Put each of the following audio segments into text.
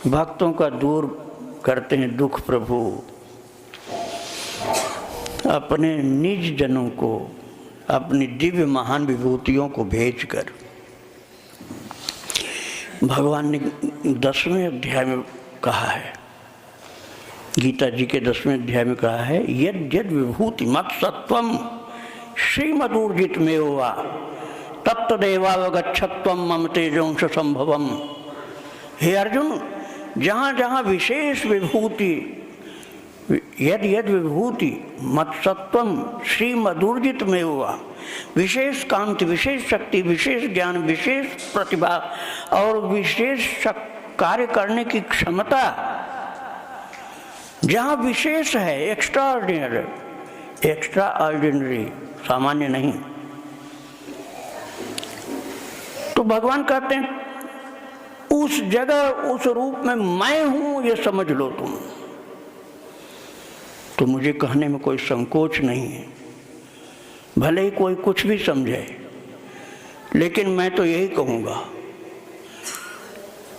भक्तों का दूर करते हैं दुख प्रभु, अपने निज जनों को अपनी दिव्य महान विभूतियों को भेजकर। भगवान ने 10वें अध्याय में कहा है, गीता जी के 10वें अध्याय में कहा है, यद यद विभूति मत सत्वम श्रीमदूर्जित में हुआ तत्तदेवावगच्छत्वम मम तेजोंश संभवम। हे अर्जुन, जहाँ जहाँ विशेष विभूति, यद यद विभूति मत्सत्वम श्रीमदूर्जित में हुआ, विशेष कांति, विशेष शक्ति, विशेष ज्ञान, विशेष प्रतिभा और विशेष कार्य करने की क्षमता जहाँ विशेष है, एक्स्ट्रा ऑर्डिनरी, एक्स्ट्रा ऑर्डिनरी, सामान्य नहीं। तो भगवान कहते हैं उस जगह उस रूप में मैं हूं, ये समझ लो तुम। तो मुझे कहने में कोई संकोच नहीं है, भले ही कोई कुछ भी समझे, लेकिन मैं तो यही कहूंगा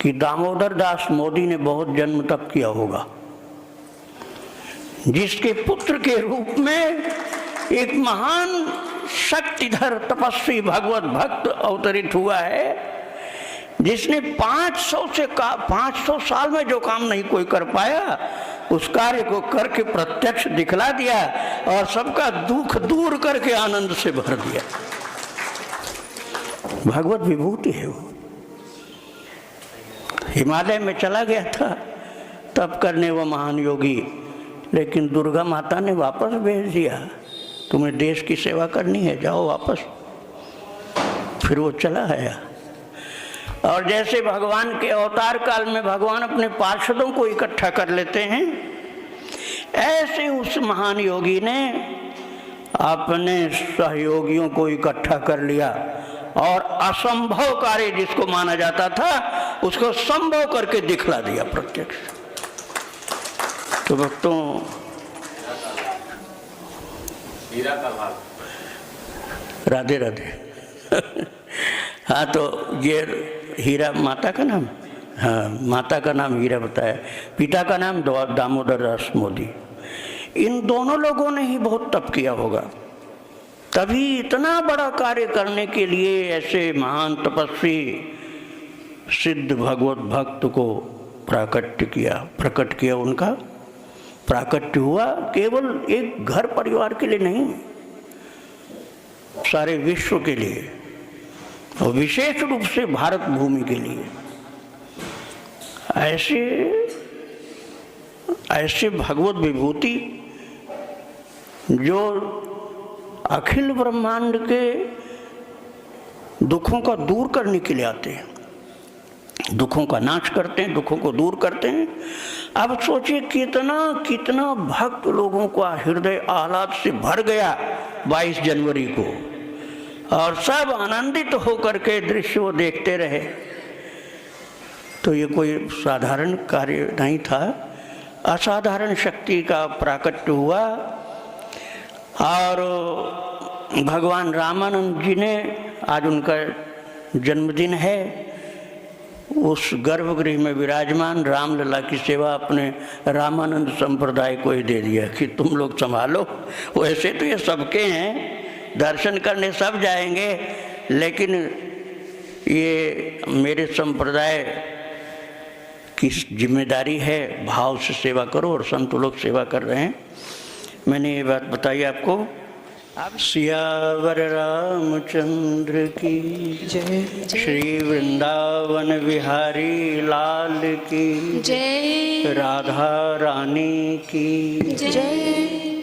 कि दामोदर दास मोदी ने बहुत जन्म तप किया होगा, जिसके पुत्र के रूप में एक महान शक्तिधर तपस्वी भगवत भक्त अवतरित हुआ है, जिसने 500 साल में जो काम नहीं कोई कर पाया, उस कार्य को करके प्रत्यक्ष दिखला दिया और सबका दुख दूर करके आनंद से भर दिया। भगवत विभूति है वो। हिमालय में चला गया था तप करने वो महान योगी, लेकिन दुर्गा माता ने वापस भेज दिया, तुम्हें देश की सेवा करनी है, जाओ वापस। फिर वो चला आया। और जैसे भगवान के अवतार काल में भगवान अपने पार्षदों को इकट्ठा कर लेते हैं, ऐसे उस महान योगी ने अपने सहयोगियों को इकट्ठा कर लिया और असंभव कार्य जिसको माना जाता था उसको संभव करके दिखला दिया प्रत्यक्ष। तो भक्तों, हीरा का भाग, राधे राधे। हाँ, तो ये हीरा माता का नाम, हाँ माता का नाम हीरा बताया, पिता का नाम दामोदर दास मोदी। इन दोनों लोगों ने ही बहुत तप किया होगा, तभी इतना बड़ा कार्य करने के लिए ऐसे महान तपस्वी सिद्ध भगवत भक्त को प्रकट किया। उनका प्राकट्य हुआ केवल एक घर परिवार के लिए नहीं, सारे विश्व के लिए और विशेष रूप से भारत भूमि के लिए। ऐसे भगवत विभूति जो अखिल ब्रह्मांड के दुखों का दूर करने के लिए आते हैं, दुखों का नाश करते हैं, दुखों को दूर करते हैं। अब सोचिए कितना भक्त लोगों का हृदय आह्लाद से भर गया 22 जनवरी को, और सब आनंदित होकर के दृश्य वो देखते रहे। तो ये कोई साधारण कार्य नहीं था, असाधारण शक्ति का प्राकट्य हुआ। और भगवान रामानंद जी ने, आज उनका जन्मदिन है, उस गर्भगृह में विराजमान रामलला की सेवा अपने रामानंद संप्रदाय को ही दे दिया कि तुम लोग संभालो। वैसे तो ये सबके हैं, दर्शन करने सब जाएंगे, लेकिन ये मेरे संप्रदाय की जिम्मेदारी है, भाव से सेवा करो। और संत लोग सेवा कर रहे हैं। मैंने ये बात बताई आपको। अब सियावर रामचंद्र की जय, श्री वृंदावन बिहारी लाल की जय, राधा रानी की जय।